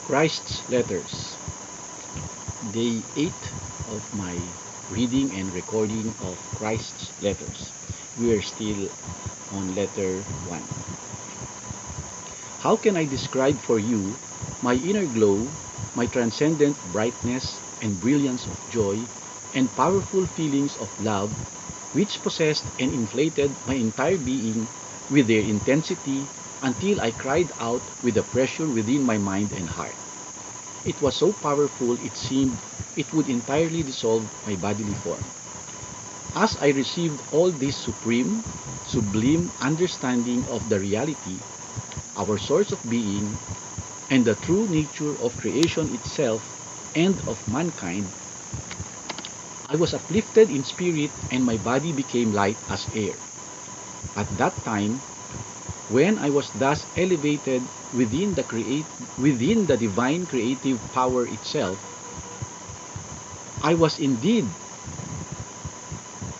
Christ's Letters, Day 8 of my reading and recording of Christ's Letters. We are still on letter 1. How can I describe for you my inner glow, my transcendent brightness and brilliance of joy, and powerful feelings of love, which possessed and inflated my entire being with their intensity until I cried out with the pressure within my mind and heart. It was so powerful it seemed it would entirely dissolve my bodily form. As I received all this sublime understanding of the reality, our source of being, and the true nature of creation itself and of mankind, I was uplifted in spirit and my body became light as air. At that time, when I was thus elevated within the divine creative power itself, I was indeed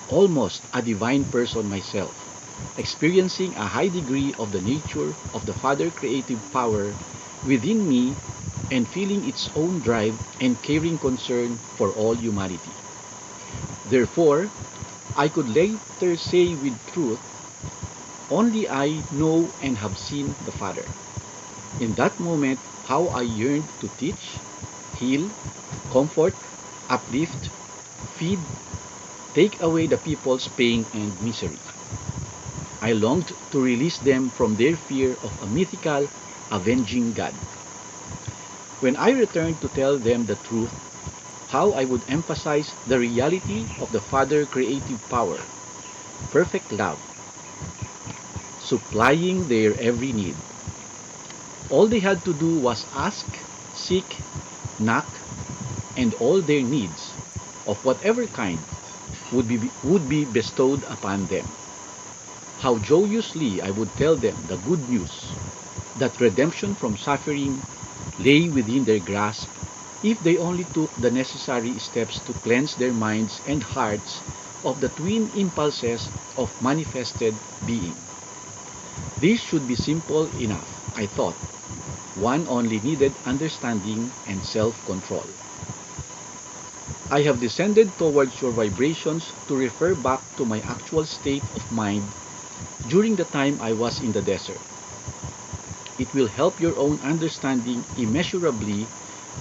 almost a divine person myself, experiencing a high degree of the nature of the Father creative power within me and feeling its own drive and caring concern for all humanity. Therefore, I could later say with truth, only I know and have seen the Father. In that moment, how I yearned to teach, heal, comfort, uplift, feed, take away the people's pain and misery. I longed to release them from their fear of a mythical, avenging God. When I returned to tell them the truth, how I would emphasize the reality of the Father creative power, perfect love, supplying their every need. All they had to do was ask, seek, knock, and all their needs, of whatever kind, would be bestowed upon them. How joyously I would tell them the good news that redemption from suffering lay within their grasp if they only took the necessary steps to cleanse their minds and hearts of the twin impulses of manifested being. This should be simple enough, I thought. One only needed understanding and self-control. I have descended towards your vibrations to refer back to my actual state of mind during the time I was in the desert. It will help your own understanding immeasurably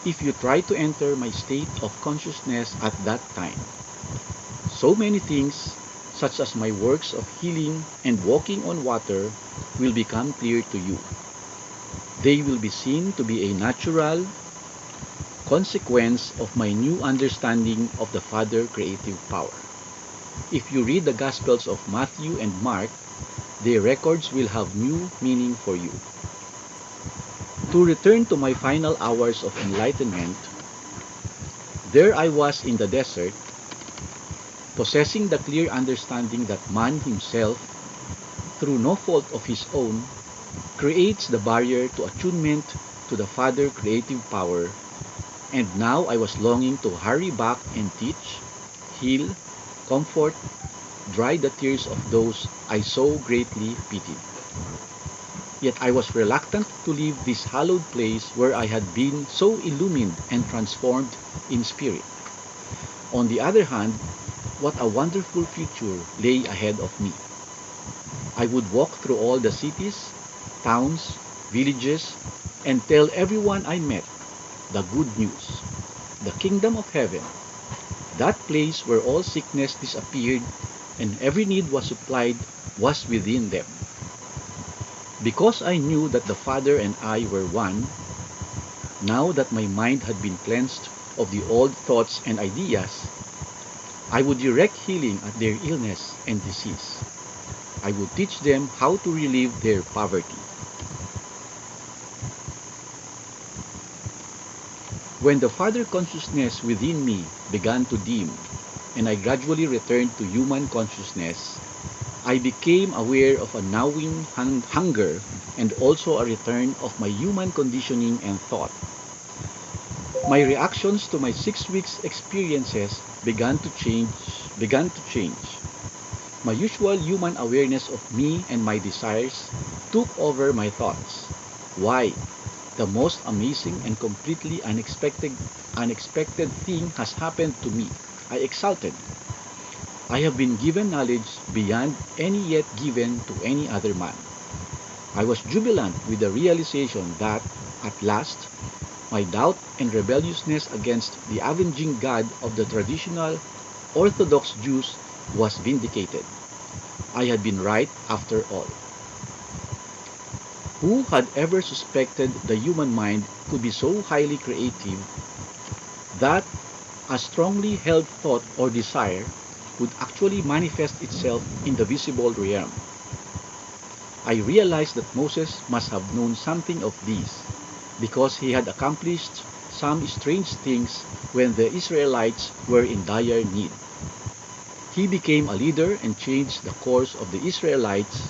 if you try to enter my state of consciousness at that time. So many things, such as my works of healing and walking on water, will become clear to you. They will be seen to be a natural consequence of my new understanding of the Father creative power. If you read the Gospels of Matthew and Mark, their records will have new meaning for you. To return to my final hours of enlightenment, there I was in the desert, possessing the clear understanding that man himself, through no fault of his own, creates the barrier to attunement to the Father creative power, and now I was longing to hurry back and teach, heal, comfort, dry the tears of those I so greatly pitied. Yet I was reluctant to leave this hallowed place where I had been so illumined and transformed in spirit. On the other hand, what a wonderful future lay ahead of me. I would walk through all the cities, towns, villages, and tell everyone I met the good news, the kingdom of heaven, that place where all sickness disappeared and every need was supplied was within them. Because I knew that the Father and I were one, now that my mind had been cleansed of the old thoughts and ideas, I would direct healing at their illness and disease. I would teach them how to relieve their poverty. When the Father consciousness within me began to dim, and I gradually returned to human consciousness, I became aware of a gnawing hunger and also a return of my human conditioning and thought. My reactions to my 6 weeks experiences began to change. My usual human awareness of me and my desires took over my thoughts. Why? The most amazing and completely unexpected thing has happened to me. I exulted. I have been given knowledge beyond any yet given to any other man. I was jubilant with the realization that, at last, my doubt and rebelliousness against the avenging God of the traditional Orthodox Jews was vindicated. I had been right after all. Who had ever suspected the human mind could be so highly creative that a strongly held thought or desire would actually manifest itself in the visible realm? I realized that Moses must have known something of these, because he had accomplished some strange things when the Israelites were in dire need. He became a leader and changed the course of the Israelites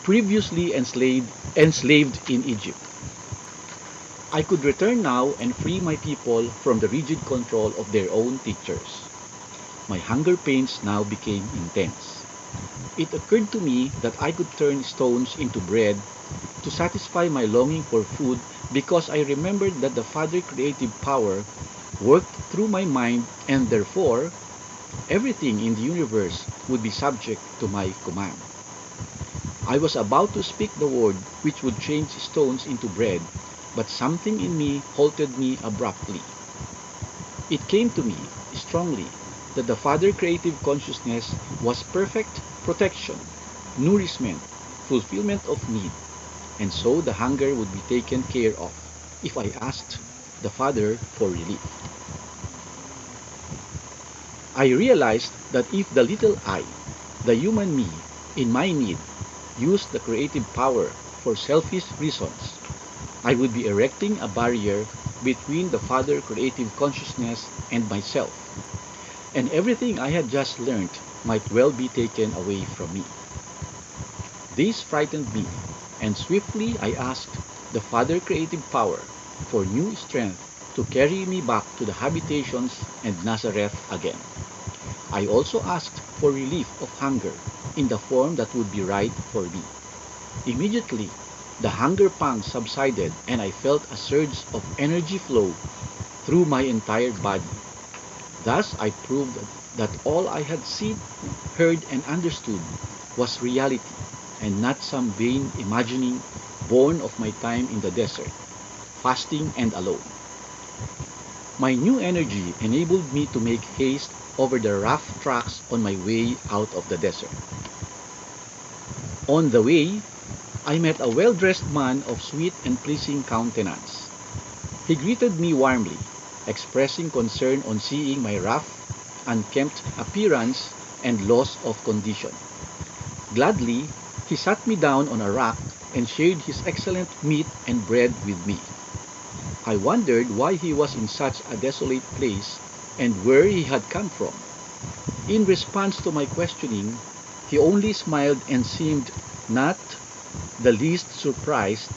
previously enslaved in Egypt. I could return now and free my people from the rigid control of their own teachers. My hunger pains now became intense. It occurred to me that I could turn stones into bread to satisfy my longing for food, because I remembered that the Father creative power worked through my mind, and therefore everything in the universe would be subject to my command. I was about to speak the word which would change stones into bread, but something in me halted me abruptly. It came to me strongly that the Father creative consciousness was perfect protection, nourishment, fulfillment of need, and so the hunger would be taken care of if I asked the Father for relief. I realized that if the little I, the human me, in my need, used the creative power for selfish reasons, I would be erecting a barrier between the Father creative consciousness and myself, and everything I had just learned might well be taken away from me. This frightened me, and swiftly I asked the Father creative power for new strength to carry me back to the habitations and Nazareth again. I also asked for relief of hunger in the form that would be right for me. Immediately, the hunger pangs subsided and I felt a surge of energy flow through my entire body. Thus I proved that all I had seen, heard, and understood was reality, and not some vain imagining born of my time in the desert, fasting and alone. My new energy enabled me to make haste over the rough tracks on my way out of the desert. On the way, I met a well-dressed man of sweet and pleasing countenance. He greeted me warmly, expressing concern on seeing my rough, unkempt appearance and loss of condition. Gladly, he sat me down on a rock and shared his excellent meat and bread with me. I wondered why he was in such a desolate place and where he had come from. In response to my questioning, he only smiled and seemed not the least surprised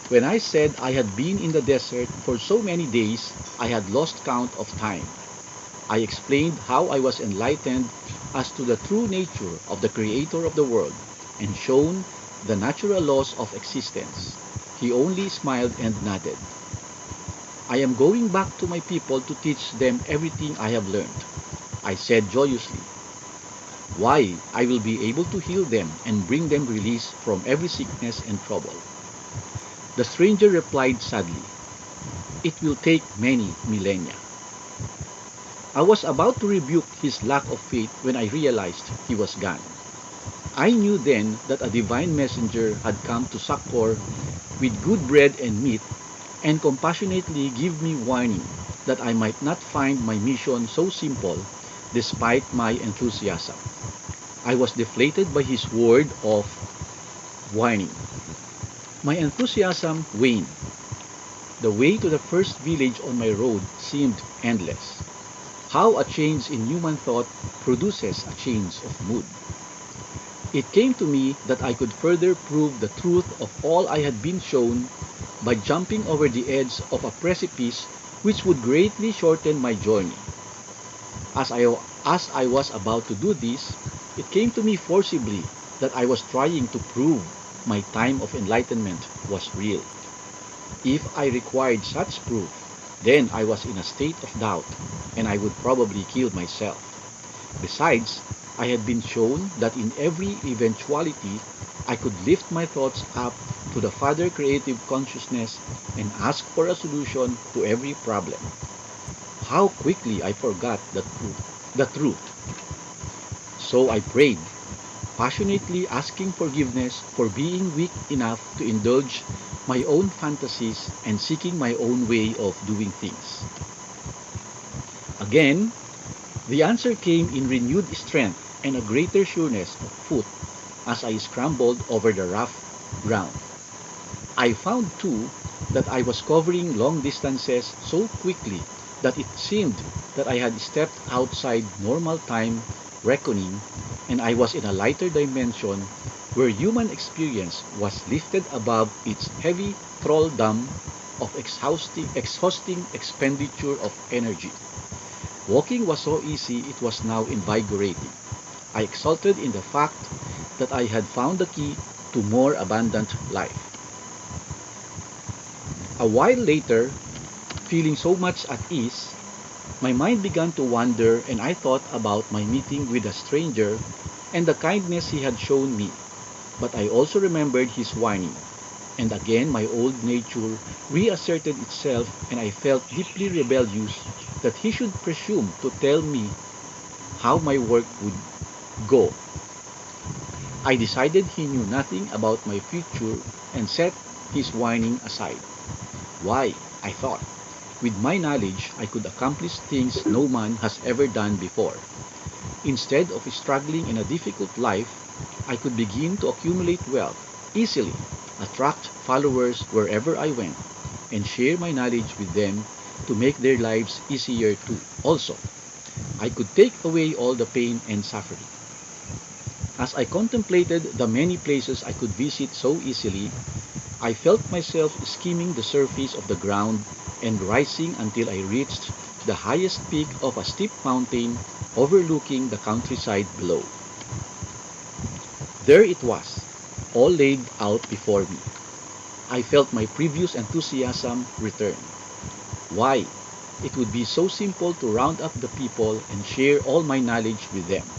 when I said I had been in the desert for so many days I had lost count of time. I explained how I was enlightened as to the true nature of the Creator of the world and shown the natural laws of existence. He only smiled and nodded. I am going back to my people to teach them everything I have learned, I said joyously. Why, I will be able to heal them and bring them release from every sickness and trouble. The stranger replied sadly, it will take many millennia. I was about to rebuke his lack of faith when I realized he was gone. I knew then that a divine messenger had come to succor with good bread and meat and compassionately give me warning that I might not find my mission so simple despite my enthusiasm. I was deflated by his word of warning. My enthusiasm waned. The way to the first village on my road seemed endless. How a change in human thought produces a change of mood. It came to me that I could further prove the truth of all I had been shown by jumping over the edge of a precipice which would greatly shorten my journey. As I was about to do this, it came to me forcibly that I was trying to prove my time of enlightenment was real. If I required such proof, then I was in a state of doubt, and I would probably kill myself. Besides, I had been shown that in every eventuality, I could lift my thoughts up to the Father creative consciousness and ask for a solution to every problem. How quickly I forgot the truth. So I prayed, passionately asking forgiveness for being weak enough to indulge my own fantasies and seeking my own way of doing things. Again, the answer came in renewed strength and a greater sureness of foot as I scrambled over the rough ground. I found too that I was covering long distances so quickly that it seemed that I had stepped outside normal time reckoning and I was in a lighter dimension where human experience was lifted above its heavy thraldom of exhausting expenditure of energy. Walking was so easy it was now invigorating. I exulted in the fact that I had found the key to more abundant life. A while later, feeling so much at ease, my mind began to wander and I thought about my meeting with a stranger and the kindness he had shown me. But I also remembered his warning, and again my old nature reasserted itself and I felt deeply rebellious that he should presume to tell me how my work would go. I decided he knew nothing about my future and set his whining aside. Why, I thought, with my knowledge I could accomplish things no man has ever done before. Instead of struggling in a difficult life, I could begin to accumulate wealth easily, attract followers wherever I went, and share my knowledge with them to make their lives easier too. Also, I could take away all the pain and suffering. As I contemplated the many places I could visit so easily, I felt myself skimming the surface of the ground and rising until I reached the highest peak of a steep mountain overlooking the countryside below. There it was, all laid out before me. I felt my previous enthusiasm return. Why, it would be so simple to round up the people and share all my knowledge with them.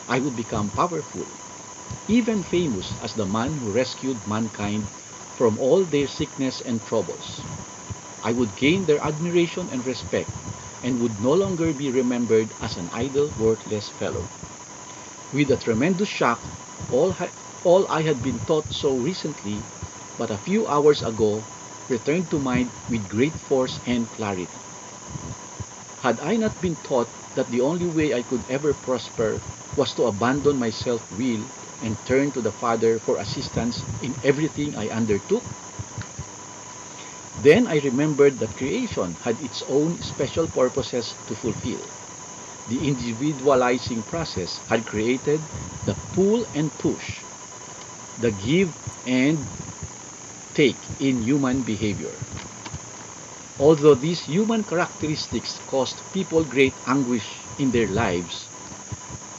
I would become powerful, even famous as the man who rescued mankind from all their sickness and troubles. I would gain their admiration and respect and would no longer be remembered as an idle, worthless fellow. With a tremendous shock, all, all I had been taught so recently, but a few hours ago, returned to mind with great force and clarity. Had I not been taught that the only way I could ever prosper was to abandon my self-will and turn to the Father for assistance in everything I undertook? Then I remembered that creation had its own special purposes to fulfill. The individualizing process had created the pull and push, the give and take in human behavior. Although these human characteristics caused people great anguish in their lives,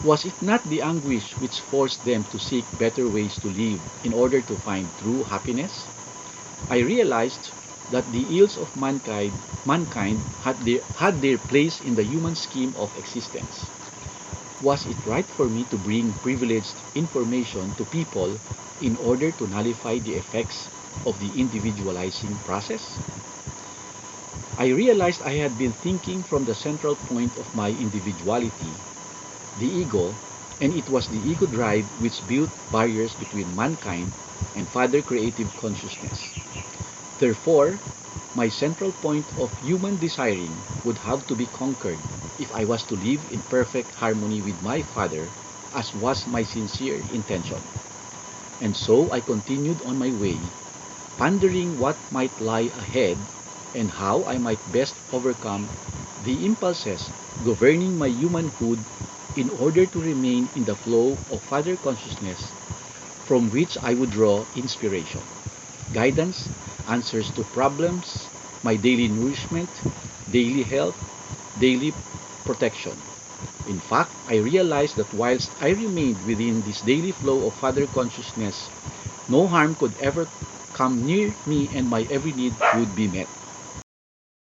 was it not the anguish which forced them to seek better ways to live in order to find true happiness? I realized that the ills of mankind had their place in the human scheme of existence. Was it right for me to bring privileged information to people in order to nullify the effects of the individualizing process? I realized I had been thinking from the central point of my individuality, the ego, and it was the ego drive which built barriers between mankind and Father creative consciousness. Therefore, my central point of human desiring would have to be conquered if I was to live in perfect harmony with my Father, as was my sincere intention. And so I continued on my way, pondering what might lie ahead and how I might best overcome the impulses governing my humanhood in order to remain in the flow of Father consciousness from which I would draw inspiration, guidance, answers to problems, my daily nourishment, daily health, daily protection. In fact, I realized that whilst I remained within this daily flow of Father consciousness, no harm could ever come near me and my every need would be met.